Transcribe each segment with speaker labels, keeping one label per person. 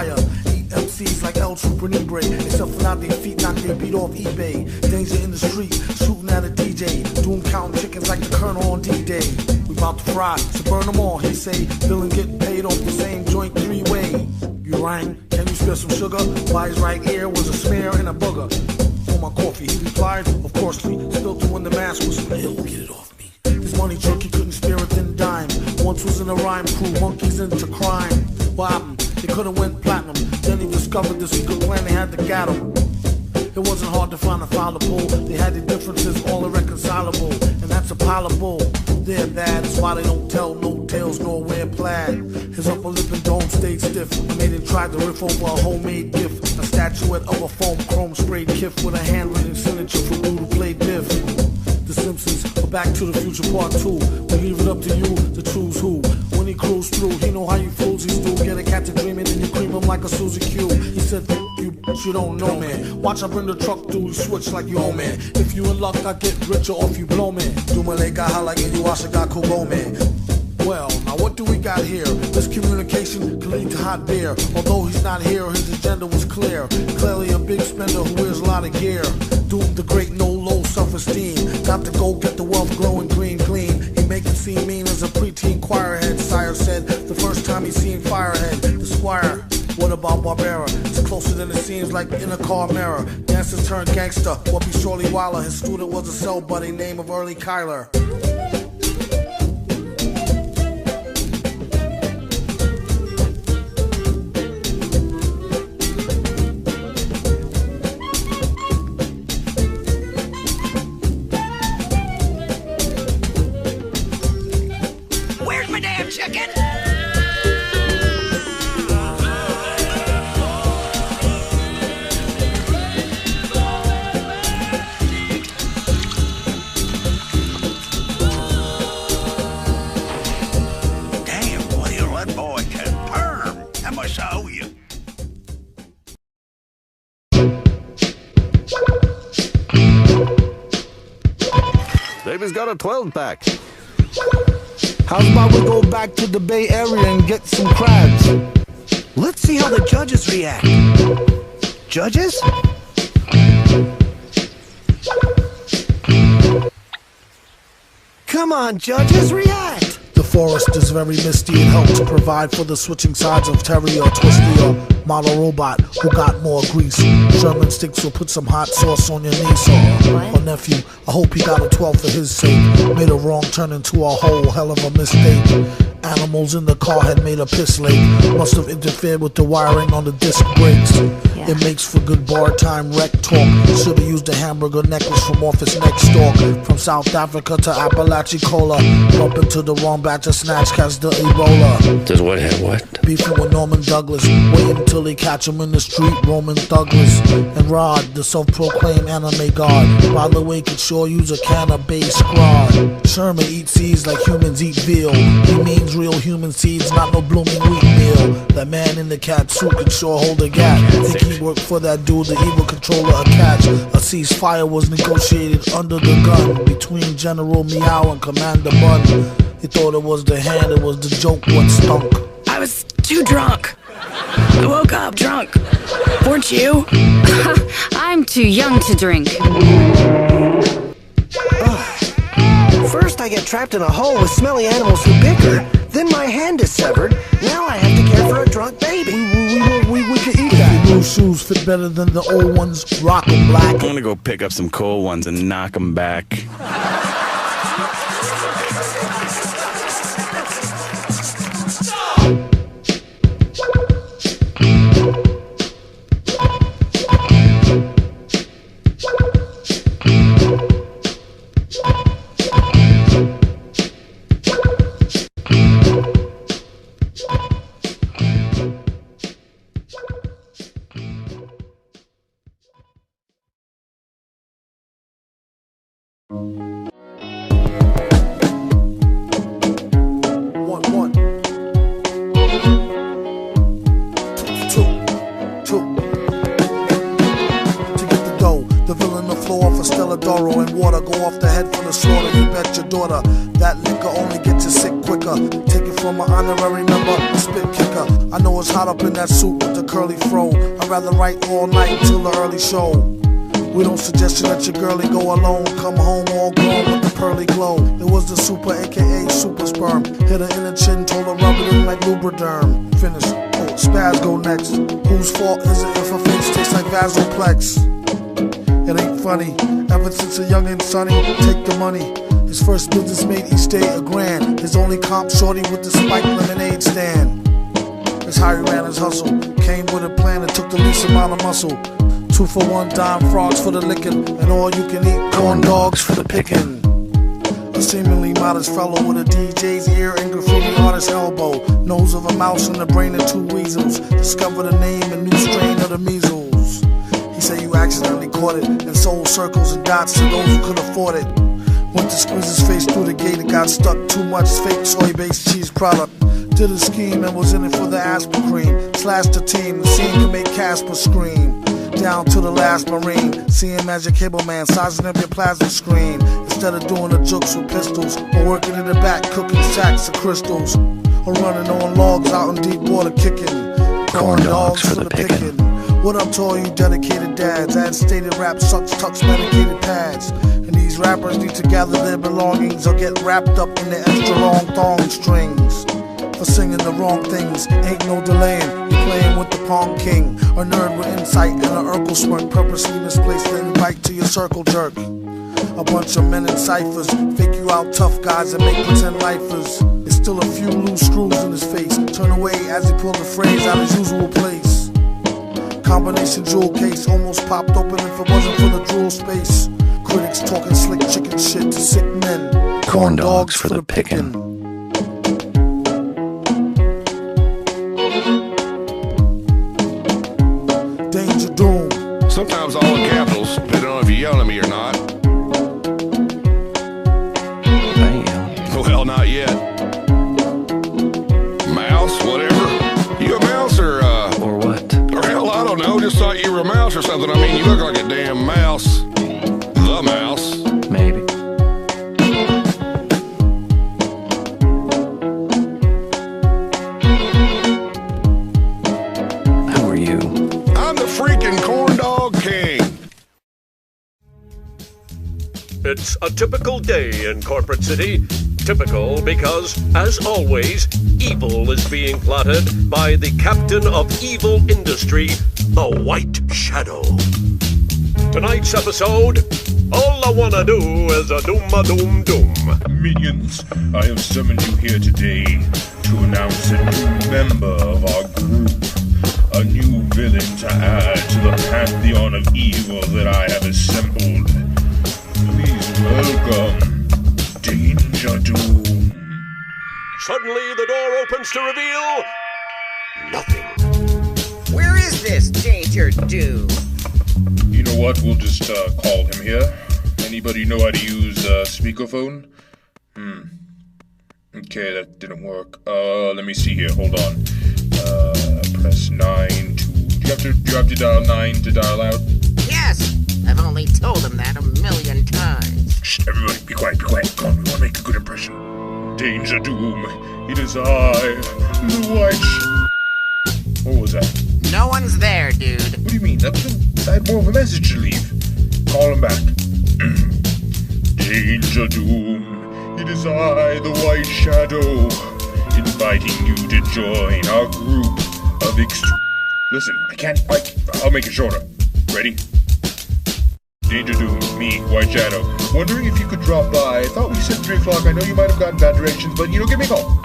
Speaker 1: fire. Eat MCs like El Trooper Libre. Except for now, their feet knock their beat off eBay. Danger in the street, shooting at a DJ. Doom counting chickens like the Colonel on D-Day. We bout to fry, so burn them all. He say, Bill and get paid off the same joint three-way. You rang, can you spare some sugar? By his right ear was a smear and a booger. For my coffee, he replied, of course we still to when the mask was ill. Get it off me. His money truck, he couldn't spare a thin dime. Once was in a rhyme crew, monkeys into crime. What happened? They could've went platinum. Then he discovered the secret plan, they had to get him. It wasn't hard to find a file to pull. They had the differences all irreconcilable. And that's a pile of bull. They're bad, that's why they don't tell no tales nor wear plaid. His upper lip and dome stayed stiff. I made him try to riff over a homemade gift. A statuette of a foam chrome sprayed kiff with a handwritten signature for Lou to play Biff. The Simpsons are Back to the Future Part 2. We leave it up to you to choose who. When he cruised through, he know how you fools these do. Get a cat to dreaming and you cream him like a Suzy Q. He said, you don't know, man. Watch I bring the truck through, you switch like you own, man. If you in luck, I get richer off you blow, man. Do my leg, I like it, you also got Kubo, man. Well, now what do we got here? Miscommunication can lead to hot beer. Although he's not here, his agenda was clear. Clearly a big spender who wears a lot of gear. Doomed the great no low self-esteem. Got to go get the wealth growing green clean. He make it seem mean as a preteen choir head. Sire said the first time he seen Firehead, the squire. What about Barbera? It's closer than it seems, like in a car mirror. Dancers turned gangster, what be Shorty Waller. His student was a cell buddy, name of Early Kyler.
Speaker 2: Where's my damn chicken?
Speaker 3: David's got a 12-pack.
Speaker 1: How about we go back to the Bay Area and get some crabs?
Speaker 2: Let's see how the judges react. Judges? Come on, judges, react!
Speaker 1: The forest is very misty and helps to provide for the switching sides of Terry or Twisty or model robot who got more grease. Sherman Sticks will put some hot sauce on your niece or nephew. I hope he got a 12 for his sake. Made a wrong turn into a whole hell of a mistake. Animals in the car had made a piss lake. Must have interfered with the wiring on the disc brakes. It makes for good bar time rec talk. Should've used a hamburger necklace from Office Next Door. From South Africa to Apalachicola. Bump into the wrong batch of snatch, catch the Ebola.
Speaker 4: Does what have what?
Speaker 1: Beefing with Norman Douglas. Waiting until they catch him in the street. Roman Douglas and Rod, the self-proclaimed anime god. By the way, could sure use a can of base squad. Sherman eats seeds like humans eat veal. He means real human seeds, not no blooming wheat meal. That man in the cat suit could sure hold a gap. Think he worked for that dude, the evil controller of catch. A ceasefire was negotiated under the gun between General Meow and Commander Bun. He thought it was the hand, it was the joke what stunk.
Speaker 5: I was too drunk. I woke up drunk. Weren't you?
Speaker 6: I'm too young to drink.
Speaker 2: First I get trapped in a hole with smelly animals who bicker. Then my hand is severed. Now I have to care for a drunk baby.
Speaker 1: We could eat that. New shoes fit better than the old ones. Rock 'em black.
Speaker 4: I'm gonna go pick up some cold ones and knock them back.
Speaker 1: To get the dough, the villain the floor for Stella Malodoro and water, go off the head for the slaughter. You bet your daughter that liquor only gets you sick quicker. Take it from an honorary member, a spit kicker. I know it's hot up in that suit with the curly fro. I'd rather write all night till the early show. We don't suggest you let your girlie go alone. Come home all grown with the pearly glow. It was the super, aka super sperm. Hit her in the chin, told her rub it in like Lubriderm. Finish. Oh, Spaz go next. Whose fault is it if her face tastes like Vasoplex? It ain't funny. Ever since a young and sunny, take the money. His first business made each day $1,000. His only comp shorty with the spiked lemonade stand. That's how he ran his hustle. Came with a plan and took the least amount of muscle. 2 for 1 dime, frogs for the licking, and all you can eat corn dogs for the picking. A seemingly modest fellow with a DJ's ear and graffiti artist's elbow. Nose of a mouse and the brain of 2 weasels. Discovered a name and new strain of the measles. He said you accidentally caught it and sold circles and dots to those who could afford it. Went to squeeze his face through the gate and got stuck. Too much fake soy-based cheese product. Did a scheme and was in it for the aspirin cream. Slashed the team, the scene to make Casper scream. Down to the last Marine, seeing Magic Cable Man sizing up your plasma screen. Instead of doing the jokes with pistols, or working in the back cooking sacks of crystals, or running on logs out in deep water kicking corn dogs for the picking. What up to all you dedicated dads? Ad stated rap sucks, tucks medicated pads. And these rappers need to gather their belongings or get wrapped up in the extra long thong strings. For singing the wrong things, ain't no delaying. You're playing with the Pong King, a nerd with insight and an Urkel smirk. Purposely misplaced the invite to your circle jerk. A bunch of men in ciphers, fake you out tough guys and make pretend lifers. There's still a few loose screws in his face. Turn away as he pulled the phrase out his usual place. Combination jewel case almost popped open if it wasn't for the drool space. Critics talking slick chicken shit to sick men.
Speaker 2: Corn dogs for the picking.
Speaker 1: Danger doom.
Speaker 3: Sometimes all in capitals, depending on if you're yelling at me or not. Well, not yet. Mouse, whatever. You a mouse or
Speaker 4: what?
Speaker 3: Or hell, I don't know. Just thought you were a mouse or something. I mean, you look like a damn mouse. The mouse.
Speaker 4: Maybe. Who are you?
Speaker 3: I'm the freaking corn dog king.
Speaker 7: It's a typical day in Corporate City. Typical because, as always, evil is being plotted by the captain of evil industry, the White Shadow. Tonight's episode, all I wanna do is a doom-a-doom-doom.
Speaker 8: Minions, I have summoned you here today to announce a new member of our group. A new villain to add to the pantheon of evil that I have assembled. Please welcome Danger Doom.
Speaker 7: Suddenly, the door opens to reveal nothing.
Speaker 9: Where is this Danger Doom?
Speaker 8: You know what? We'll just call him here. Anybody know how to use speakerphone? Okay, that didn't work. Let me see here. Hold on. Press 9 to... Do you have to dial 9 to dial out?
Speaker 9: Yes, I've only told him that 1,000,000 times.
Speaker 8: Shh, everybody, be quiet, be quiet. Come on, we want to make a good impression. Danger Doom, it is I, the White What was that?
Speaker 9: No one's there, dude.
Speaker 8: What do you mean? I had more of a message to leave. Call him back. Danger Doom, it is I, the White Shadow, inviting you to join our group of Listen, I'll make it shorter. Ready? Danger Doom, me, White Shadow. Wondering if you could drop by. I thought we said 3 o'clock. I know you might have gotten bad directions, but, give me a call.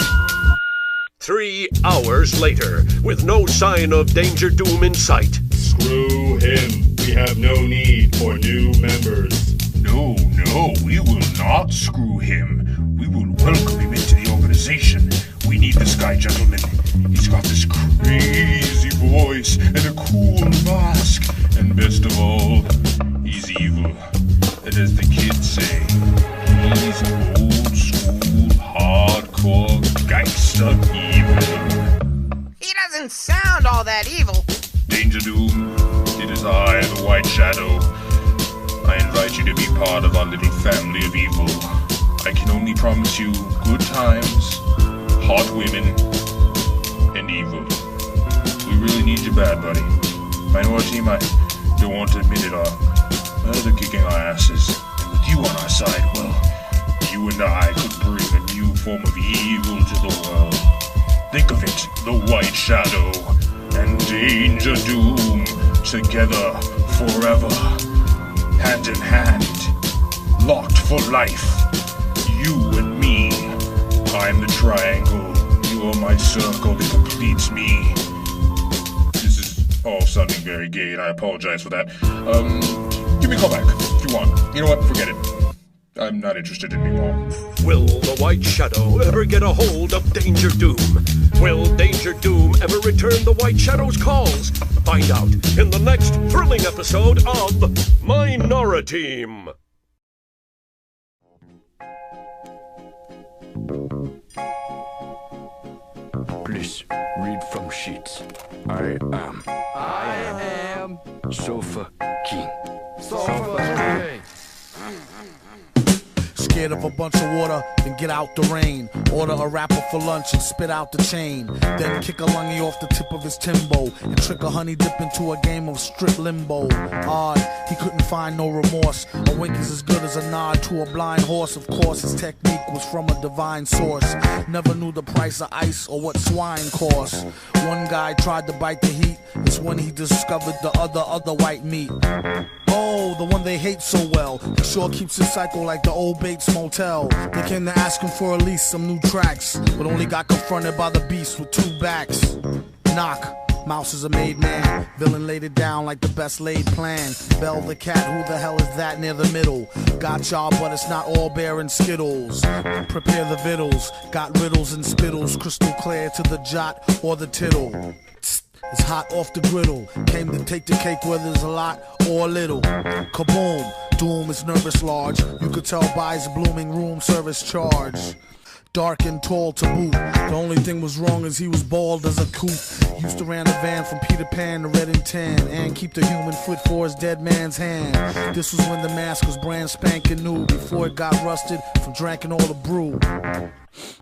Speaker 7: 3 hours later, with no sign of Danger Doom in sight.
Speaker 10: Screw him. We have no need for new members.
Speaker 8: No, we will not screw him. We will welcome him into the organization. We need this guy, gentlemen. He's got this crazy voice and a cool mask. And best of all, he's evil. And as the kids say, he's old school, hardcore, gangster evil.
Speaker 9: He doesn't sound all that evil.
Speaker 8: Danger Doom, it is I, the White Shadow. I invite invite you to be part of our little family of evil. I can only promise you good times, hot women, and evil. We really need you bad, buddy. I know our team, I don't want to admit it, they're kicking our asses. And with you on our side, well, you and I could bring a new form of evil to the world. Think of it, the White Shadow and Danger Doom together forever, hand in hand, locked for life. You and me. I'm the triangle. You are my circle that completes me. This is all sounding very gay, and I apologize for that. Give me a call back if you want. You know what? Forget it. I'm not interested anymore.
Speaker 7: Will the White Shadow ever get a hold of Danger Doom? Will Danger Doom ever return the White Shadow's calls? Find out in the next thrilling episode of Minoriteam.
Speaker 4: Please read from sheets. I am Sofa King.
Speaker 1: Sofa King. Scared of a bunch of water, then get out the rain. Order a rapper for lunch and spit out the chain. Then kick a lungy off the tip of his Timbo and trick a honey dip into a game of strip limbo. Odd, he couldn't find no remorse. A wink is as good as a nod to a blind horse. Of course, his technique was from a divine source. Never knew the price of ice or what swine cost. One guy tried to bite the heat. It's when he discovered the other white meat. Oh, the one they hate so well. He sure keeps it psycho like the old Bates Motel. They came to ask him for at least some new tracks, but only got confronted by the beast with two backs. Knock. Mouse is a made man. Villain laid it down like the best laid plan. Bell the cat, who the hell is that near the middle? Got y'all, but it's not all bear and skittles. Prepare the vittles. Got riddles and spittles. Crystal clear to the jot or the tittle. It's hot off the griddle. Came to take the cake whether it's a lot or a little. Kaboom, doom is nervous large. You could tell by his blooming room service charge. Dark and tall to boot. The only thing was wrong is he was bald as a coot. Used to ran a van from Peter Pan to Red and Tan and keep the human foot for his dead man's hand. This was when the mask was brand spanking new, before it got rusted from drinking all the brew.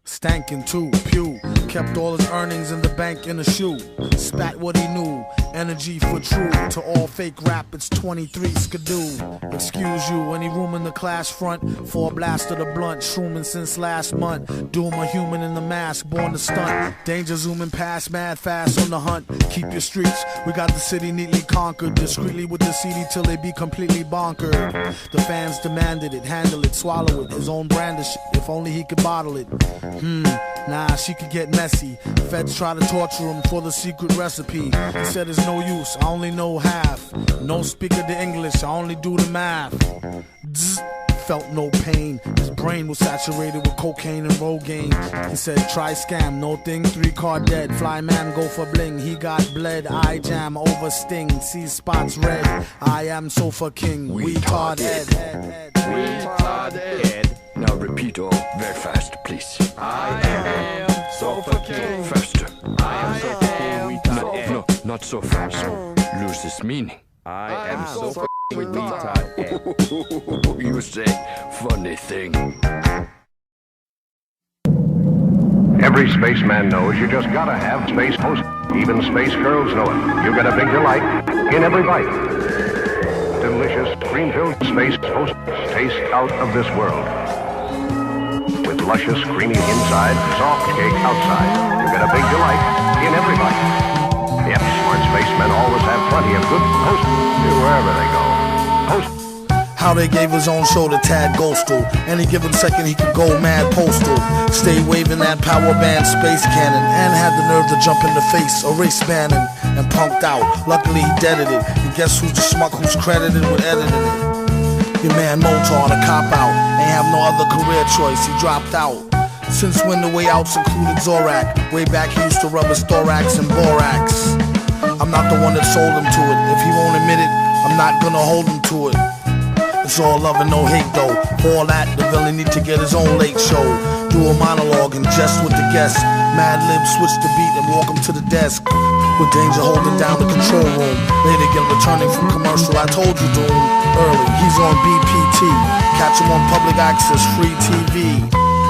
Speaker 1: Stankin' too, pew. Kept all his earnings in the bank in a shoe. Spat what he knew, energy for true. To all fake rap, it's 23 skidoo. Excuse you, any room in the class front for a blast of the blunt. Shrooming since last month. Doom a human in the mask, born to stunt. Danger zooming past, mad fast on the hunt. Keep your streets, we got the city neatly conquered. Discreetly with the CD till they be completely bonkered. The fans demanded it, handle it, swallow it. His own brand of shit, if only he could bottle it. Nah, she could get messy. Feds try to torture him for the secret recipe. He said it's no use, I only know half. No speaker the English, I only do the math. Zzz, felt no pain. His brain was saturated with cocaine and Rogaine. He said try scam, no thing, 3-card dead. Fly man go for bling, he got bled. I jam over sting, see spots red. I am Sofa King, retard Ed.
Speaker 4: Retard Ed. Now repeat all very fast, please.
Speaker 11: I am Sofa King.
Speaker 4: Faster.
Speaker 11: I am Sofa King.
Speaker 4: No, not so fast. Loses meaning.
Speaker 11: I am Sofa King. Retard Ed.
Speaker 4: You say funny thing.
Speaker 12: Every spaceman knows you just gotta have space host. Even space girls know it. You got a big delight in every bite. Delicious, cream-filled space host taste out of this world. With luscious, creamy inside, soft cake outside. You get a big delight in every bite. Yep, smart spacemen always have plenty of good host wherever they go. Host.
Speaker 1: How they gave his own show to Tad Ghostal. Any given second he could go mad postal. Stay waving that power band space cannon. And had the nerve to jump in the face of race banning. And punked out. Luckily he deaded it. And guess who's the schmuck who's credited with editing it? Your man Motar, the cop out. Ain't have no other career choice, he dropped out. Since when the way outs included Zorak. Way back he used to rub his thorax and borax. I'm not the one that sold him to it. If he won't admit it, I'm not gonna hold him to it. It's all love and no hate though. For all that, the villain need to get his own late show. Do a monologue and jest with the guests. Mad libs, switch the beat and walk him to the desk. with danger holding down the control room. Late again returning from commercial, I told you Doom. Early, he's on BPT. Catch him on public access, free TV.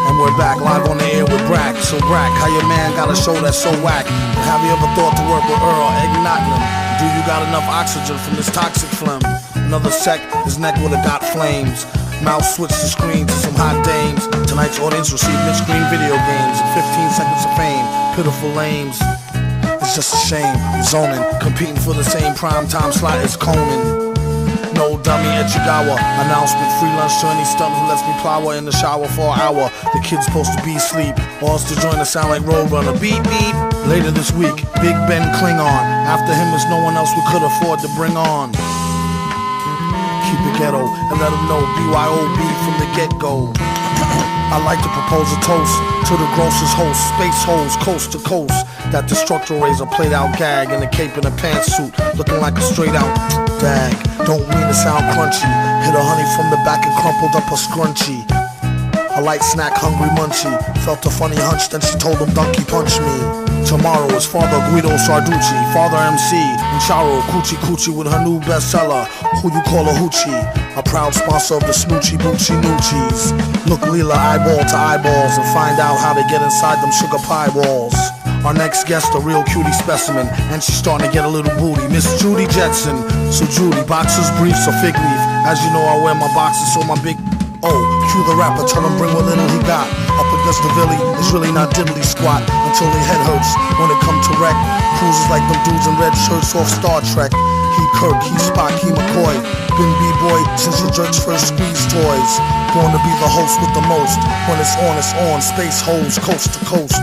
Speaker 1: And we're back live on the air with Brack. So Brack, how your man got a show that's so whack? But have you ever thought to work with Earl, igniting him? Do you got enough oxygen from this toxic phlegm? Another sec, his neck would've got flames. Mouse switched the screen to some hot dames. Tonight's audience received mid-screen video games and 15 seconds of fame. Pitiful lames. It's just a shame. Zoning, competing for the same primetime slot as Conan. No dummy Echigawa. Announcement, free lunch to any stunt who lets me plow in the shower for an hour. The kid's supposed to be asleep, or else to join the sound like Roadrunner. Beep beep. Later this week, Big Ben Klingon. After him there's no one else we could afford to bring on. Keep it ghetto and let them know BYOB from the get-go. I like to propose a toast to the grossest host, space hoes coast to coast. That destructor razor played out gag in a cape and a pantsuit, looking like a straight out dag. Don't mean to sound crunchy. Hit a honey from the back and crumpled up a scrunchie. A light snack, hungry munchie. Felt a funny hunch, then she told him donkey punch me. Tomorrow is Father Guido Sarducci, Father MC, and Charo Coochie Coochie with her new bestseller, Who You Call a Hoochie. A proud sponsor of the Snoochie Boochie Noochies. Look Leela eyeball to eyeballs and find out how they get inside them sugar pie walls. Our next guest, a real cutie specimen, and she's starting to get a little booty. Miss Judy Jetson. So Judy, boxers, briefs, or fig leaf. As you know, I wear my boxers, so my big... Oh, cue the rapper, tell him bring what little he got. Up against the Billy, it's really not diddly squat until their head hurts. When it come to wreck, cruises like them dudes in red shirts off Star Trek. He Kirk, he Spock, he McCoy. Been B-boy since the jerks first squeeze toys. Born to be the host with the most. When it's on, space holes coast to coast.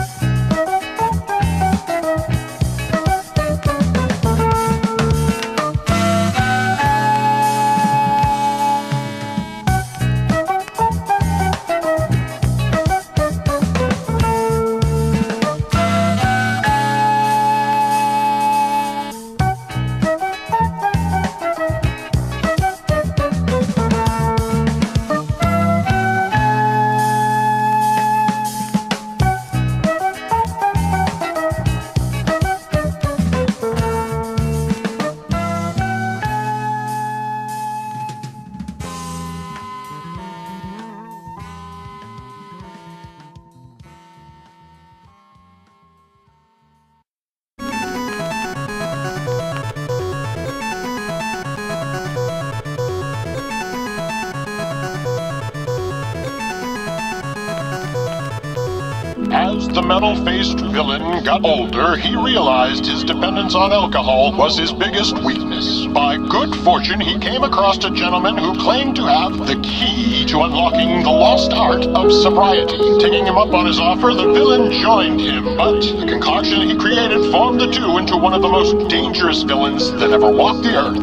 Speaker 13: As the metal-faced villain got older, he realized his dependence on alcohol was his biggest weakness. By good fortune, he came across a gentleman who claimed to have the key to unlocking the lost art of sobriety. Taking him up on his offer, the villain joined him, but the concoction he created formed the two into one of the most dangerous villains that ever walked the earth.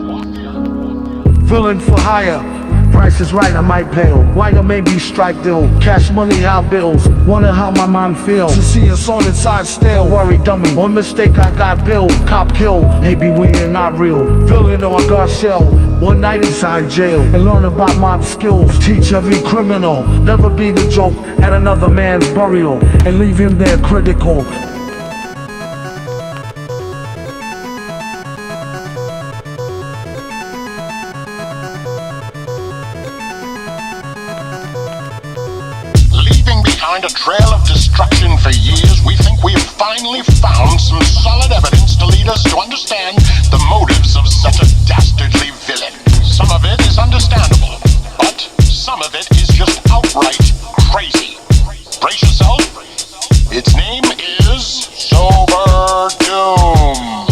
Speaker 1: Villain for hire. Price is right, I might bail. White or maybe strike deal. Cash money out bills. Wonder how my mind feels to see us on inside still. Worry dummy, one mistake I got billed. Cop kill, maybe we ain't not real. Villain or I got shell. One night inside jail and learn about mob skills. Teach every criminal, never be the joke at another man's burial and leave him there critical.
Speaker 13: A trail of destruction for years, we think we have finally found some solid evidence to lead us to understand the motives of such a dastardly villain. Some of it is understandable, but some of it is just outright crazy. Brace yourself. Its name is Sober Doom.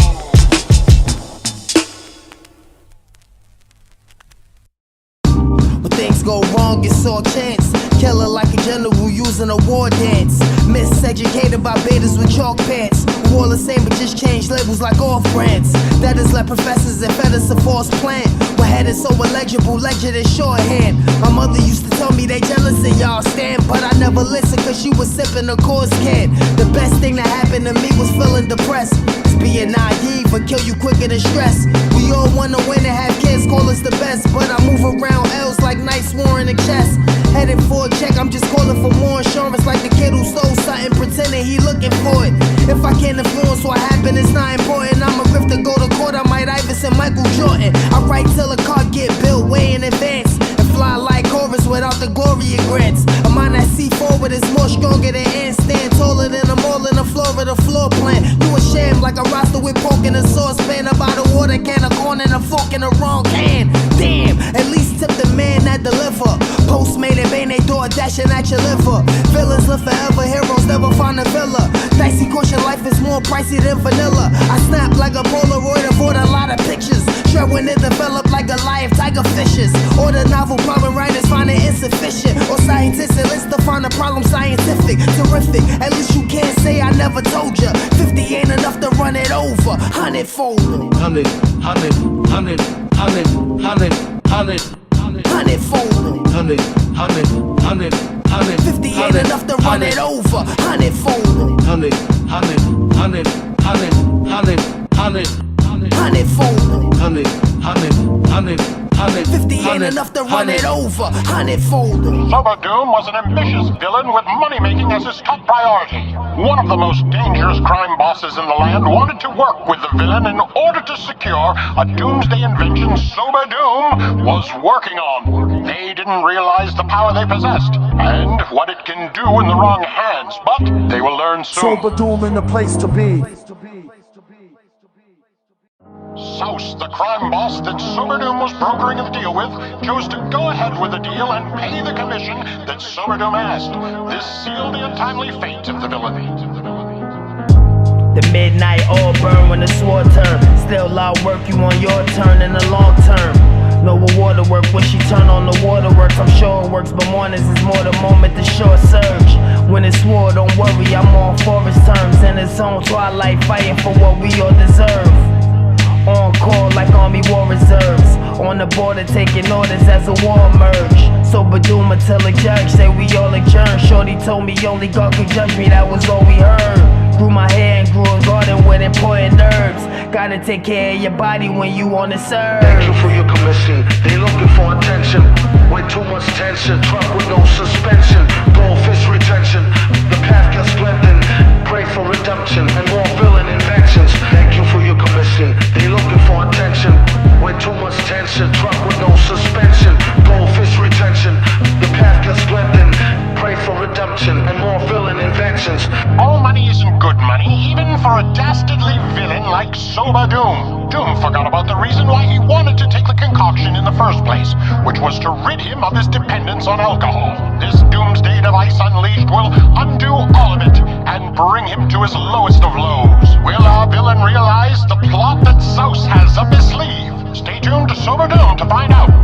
Speaker 14: When things go wrong, it's all chance. Killer like a general using a war dance. Miseducated by betas with chalk pants. Who all the same but just change labels like off-brands. That is like professors and fed us a false plan. We're headed so illegible, ledger is shorthand. My mother used to tell me they jealous of y'all stand, but I never listened cause she was sipping a course can. The best thing that happened to me was feeling depressed. It's being naive or kill you quicker than stress. We all wanna win and have kids call us the best, but I move around L's like knights war in a chest. Headed for a check, I'm just calling for more insurance. Like the kid who stole something, pretending he looking for it. If I can't influence what happened, it's not important. I'm a grifter, go to court, I might Iverson, Michael Jordan. I write till a car get built way in advance, and fly like Horus without the glory it grants. A mind that see forward is more stronger than ants. Stand taller than them all in the floor of the floor plan. You a sham like a roster with pork in a saucepan. About a water can, a corn and a fork in the wrong can. Damn, at least tip the man that deliver. Postmated bang, they door dashing at your liver. Villains live forever, heroes never find a villa. Dicey caution, life is more pricey than vanilla. I snap like a Polaroid, avoid a lot of pictures. Shred when it develop like a live tiger fishes. Or the novel problem writers find it insufficient. Or scientists enlist to find a problem scientific. Terrific, at least you can't say I never told ya. 50 ain't enough to run it over. 100 fold. 100 fold. 50 ain't enough to run it over. 100 fold. 100 fold. 50 ain't enough to run it over. 100 fold.
Speaker 13: Sober Doom was an ambitious villain with money-making as his top priority. One of the most dangerous crime bosses in the land wanted to work with the villain in order to secure a doomsday invention Sober Doom was working on. They didn't realize the power they possessed and what it can do in the wrong hands, but they will learn soon.
Speaker 1: Sober Doom in the place to be.
Speaker 13: Souse, the crime boss that Sober Doom was brokering a deal with, chose to go ahead with the deal and pay the commission that Sober Doom asked. This sealed the untimely fate of the villain.
Speaker 15: The midnight all burn when the sword turn. Still loud work, you on your turn in the long term. No reward to work when she turn on the waterworks. I'm sure it works, but mornings is more the moment the short surge. When it's war, don't worry, I'm on forest terms. In the zone, twilight, fighting for what we all deserve. On call like Army War Reserves. On the border taking orders as a war emerge. Sober Doom until a judge say we all adjourn. Shorty told me only God could judge me, that was all we heard. Grew my hair and grew a garden with important herbs. Gotta take care of your body when you on the serve.
Speaker 16: Thank you for your commission. They looking for attention. Way too much tension. Truck with no suspension. Goldfish retention. The path gets strengthened. Pray for redemption and more villain inventions. Thank you for your commission. They looking for attention. Way too much tension. Truck with no suspension. Goldfish retention. The path gets strengthened. Pray for redemption and more villain inventions.
Speaker 13: All money isn't good money, even for a dastardly villain like Sober Doom. Doom forgot about the reason why he wanted to take the concoction in the first place, which was to rid him of his dependence on alcohol. This doomsday device unleashed will undo all of it and bring him to his lowest of lows. Will our villain realize the plot that Souse has up his sleeve? Stay tuned to Sober Doom to find out.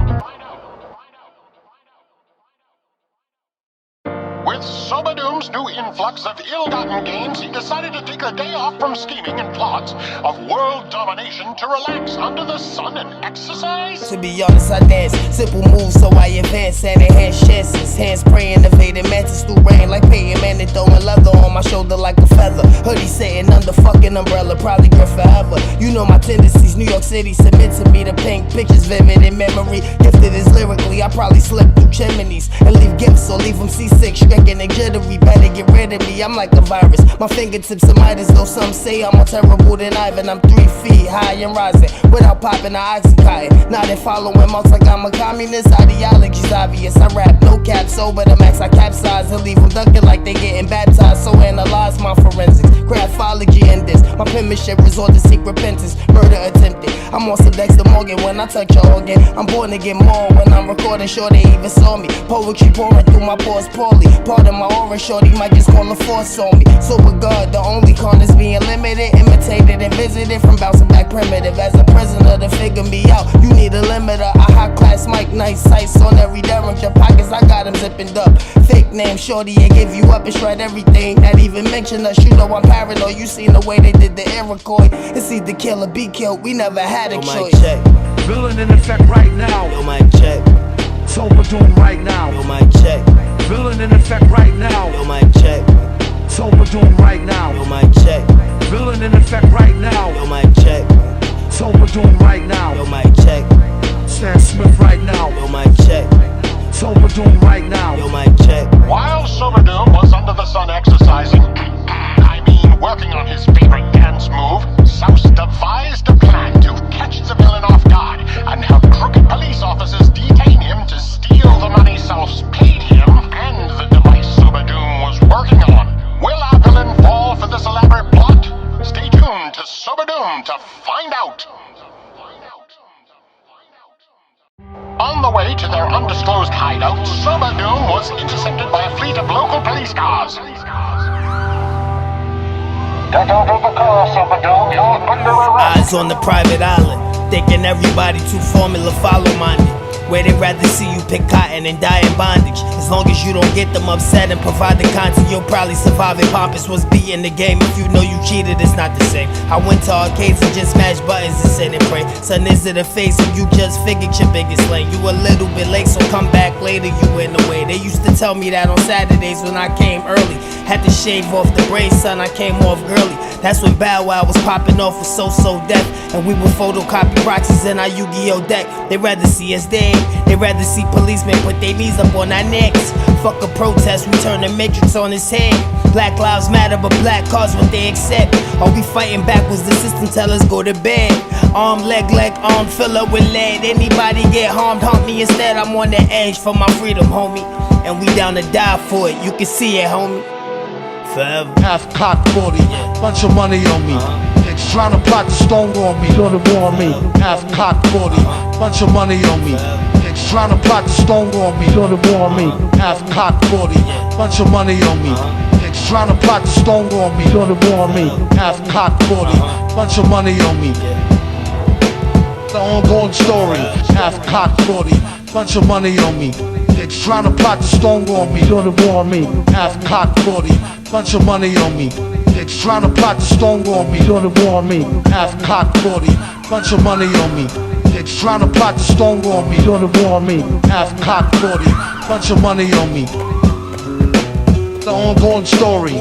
Speaker 13: With Sober Doom's new influx of ill-gotten gains, he decided to take a day off from scheming and plots of world domination to relax under the sun and exercise.
Speaker 14: To be honest, I dance simple moves, so I advance and enhance chances. Hands praying, evading mantis through rain like Peyton Manning, throwing leather on my shoulder like a feather. Hoodie sitting under fucking umbrella, probably good forever. You know my tendencies, New York City submit to me. The paint pictures vivid in memory, gifted as lyrically. I probably slip through chimneys and leave gifts or leave them seasick. Stricken and jittery, better get rid of me, I'm like a virus. My fingertips are Midas, though some say I'm more terrible than Ivan. I'm 3 feet high and rising, without popping the Oxycontin. Not in following marks like I'm a communist. Ideology's obvious, I rap no cap, sober the max, I capsize and leave them ducking like they getting baptized. So analyze my forensics, graphology and this. My penmanship resort to seek repentance, murder attempted. I'm on some Dexter Morgan when I touch your organ. I'm born to get more when I'm recording, sure they even saw me. Poetry pouring through my pores poorly. Part of my aura, shorty might just call a force on me. So with God, the only con is being limited, imitated and visited from bouncing back primitive. As a prisoner to figure me out, you need a limiter. A high class mic, nice sights on every derringer. Pockets, I got them zipping up. Fake name, shorty, and give you up and shred everything. Not even mention us, you know I'm paranoid. You seen the way they did the Iroquois. It's either kill or be killed, we never had a choice.
Speaker 17: Check. Villain in effect right now.
Speaker 14: Yo, mic check.
Speaker 17: Sober Doom right now.
Speaker 14: Yo, mic check.
Speaker 17: Villain in effect right now.
Speaker 14: Yo, mic check.
Speaker 17: Sober Doom right now.
Speaker 14: Yo, mic check.
Speaker 17: Villain in effect right now.
Speaker 14: Yo, mic check.
Speaker 17: Sober Doom right now.
Speaker 14: Yo, mic check.
Speaker 17: Sam Smith right now.
Speaker 14: Yo, mic check.
Speaker 17: Sober Doom right now.
Speaker 14: Yo,
Speaker 13: On the way to their undisclosed hideout, Sobadoom was intercepted by a fleet of local police cars. Get out of the car, Sobadoom. You're under arrest.
Speaker 15: Eyes on the private island, thinking everybody too formula follow-minded. Where they'd rather see you pick cotton and die in bondage. As long as you don't get them upset and provide the content, you'll probably survive it. Pompous was beating the game. If you know you cheated, it's not the same. I went to arcades and just smashed buttons and said and pray. Son, is it a face or you just figured your biggest lane? You a little bit late, so come back later, you in the way. They used to tell me that on Saturdays when I came early. Had to shave off the braids, son, I came off girly. That's when Bow Wow was popping off with So Death. And we would photocopy proxies in our Yu-Gi-Oh deck. They rather see us dead. They rather see policemen put their knees up on our necks. Fuck a protest, we turn the matrix on his head. Black lives matter, but black cars what they accept. Are we fighting backwards? The system tell us go to bed. Arm, leg, arm, fill up with lead. Anybody get harmed, harm me instead. I'm on the edge for my freedom, homie. And we down to die for it, you can see it, homie. Forever.
Speaker 17: Half cock 40, bunch of money on me. Niggas trying to plot the stonewall me, go to war on me. Half cock 40, bunch of money on me. Niggas trying to plot the stonewall me, go to war on me. Half cock 40, bunch of money on me. Niggas trying to plot the stonewall me, go to war on me. Half cock 40, bunch of money on me. The ongoing story. Half cock 40, bunch of money on me. Niggas trying to plot the stonewall me, go to war on me. Half cock 40, bunch of money on me. Niggas trying to plot the stonewall me, go to war on me. Half cock 40, bunch of money on me. Niggas trying to plot the stonewall me, go to war on me. Half cock 40, bunch of money on me. The ongoing story.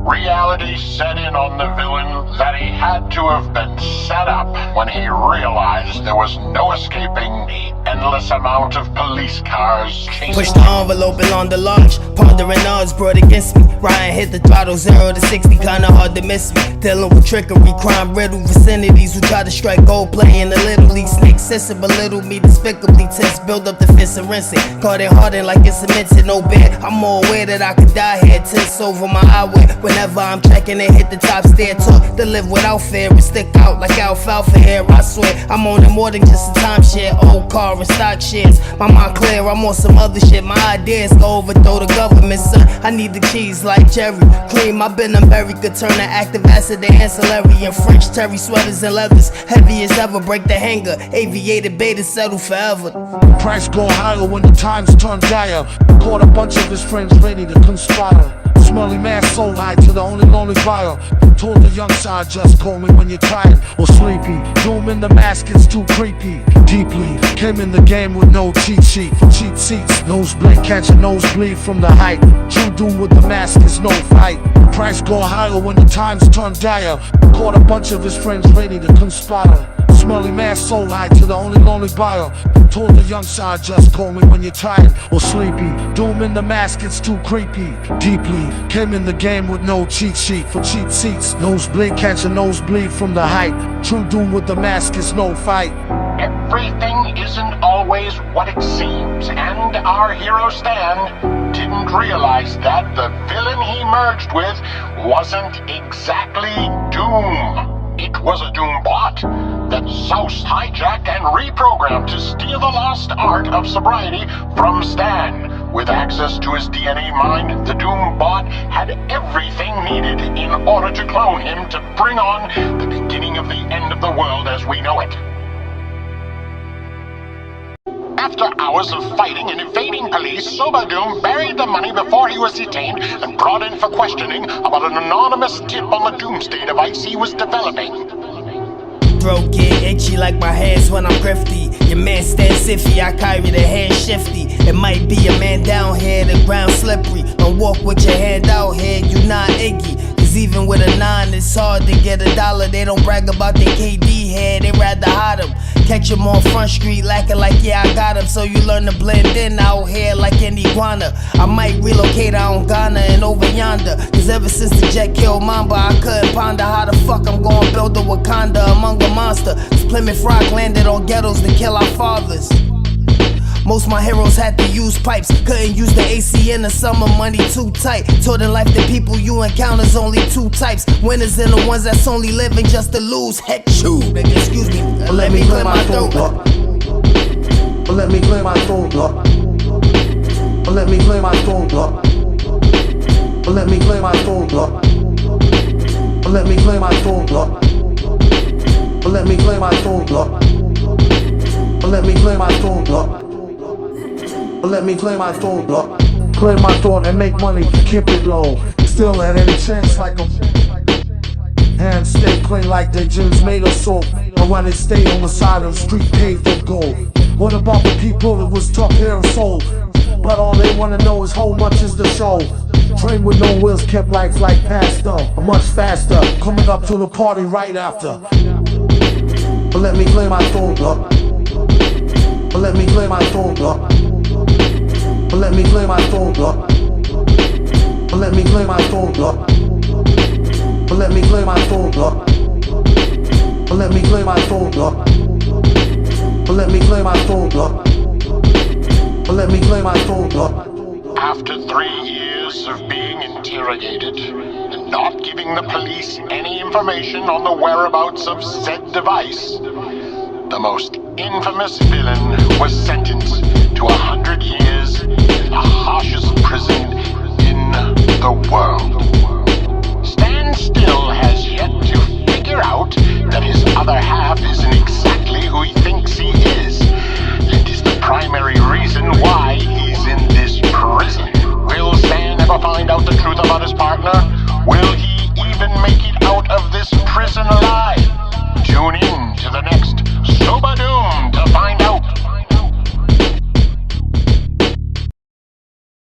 Speaker 13: Reality set in on the villain that he had to have been set up when he realized there was no escaping the endless amount of police cars chasing
Speaker 15: Push the envelope along the launch, pondering odds brought against me. Ryan hit the throttle 0 to 60, kinda hard to miss me. Dealing with trickery, crime riddled vicinities who try to strike gold, playing the little league. Snake system belittle me despicably tense, build up the fist and rinse it. Caught it hardened like it's cemented, no bed. I'm more aware that I could die here, tense over my eyewear. Whenever I'm checking and hit the top stair, talk to live without fear and stick out like alfalfa hair. I swear I'm on it more than just a timeshare, old car and stock shares. My mind clear, I'm on some other shit. My ideas go overthrow the government, son. I need the keys like Jerry. Cream, I've been America, turn to active acid to ancillary and French terry sweaters and leathers. Heavy as ever, break the hanger. Aviator beta settle forever.
Speaker 17: Price go higher when the times turn dire. Caught a bunch of his friends ready to conspire. Smelly man so high to the only lonely buyer. Told the young side, just call me when you're tired or sleepy. Doom in the mask, it's too creepy. Deeply, came in the game with no cheat sheet. For cheap seats, nosebleed, catch a nosebleed from the height. True doom with the mask is no fight. Price go higher when the times turn dire. Caught a bunch of his friends ready to conspire. Smelly man so high to the only lonely buyer. Told the young side, just call me when you're tired or sleepy. Doom in the mask, it's too creepy. Deeply, came in the game with no cheat sheet. For cheap seats, nosebleed, catch a nosebleed from the height. True doom with the mask is no fight.
Speaker 13: Everything isn't always what it seems, and our hero Stan didn't realize that the villain he merged with wasn't exactly Doom. It was a Doom bot that Souse hijacked and reprogrammed to steal the lost art of sobriety from Stan. With access to his DNA mine, the Doom bot had everything needed in order to clone him to bring on the beginning of the end of the world as we know it. After hours of fighting and evading police, Sobadoom buried the money before he was detained and brought in for questioning about an anonymous tip on the Doomsday device he was developing.
Speaker 15: Throat get itchy like my hands when I'm grifty. Your man stands iffy, I carry the hand shifty. It might be a man down here, the ground slippery. Don't walk with your hand out here, you not Iggy. Cause even with a 9, it's hard to get a dollar. They don't brag about their KD head, they rather hide them. Catch him on Front Street lacking like yeah I got him. So you learn to blend in out here like an iguana. I might relocate out on Ghana and over yonder. Cause ever since the jet killed Mamba, I couldn't ponder how the fuck I'm gonna build a Wakanda among a monster. Cause Plymouth Rock landed on ghettos to kill our fathers.
Speaker 14: Most my heroes had to use pipes. Couldn't use the AC in the summer, money too tight. Told in life the people you encounter's only two types. Winners and the ones that's only living just to lose. Heck, chew, nigga, excuse me. Let me clear my throat.
Speaker 17: Let me clear my throat. Let me clear my throat. Let me clear my throat. Let me clear my throat. Let me clear my throat. Let me clear my throat. Let me clear my throat. Clear my throat and make money, keep it low. Still at any chance like a hands stay clean like they gyms made of soap. And when they stay on the side of the street paved with gold. What about the people that was tough here and soul? But all they wanna know is how much is the show. Train with no wheels, kept life like past though, much faster. Coming up to the party right after. But let me clear my throat. But let me clear my throat. But let me clear my throat. But let me clear my throat. But let me clear my throat. But let me clear my throat. But let me clear my throat. But let me clear my throat.
Speaker 13: After 3 years of being interrogated and not giving the police any information on the whereabouts of said device, the most infamous villain was sentenced to 100 years in the harshest prison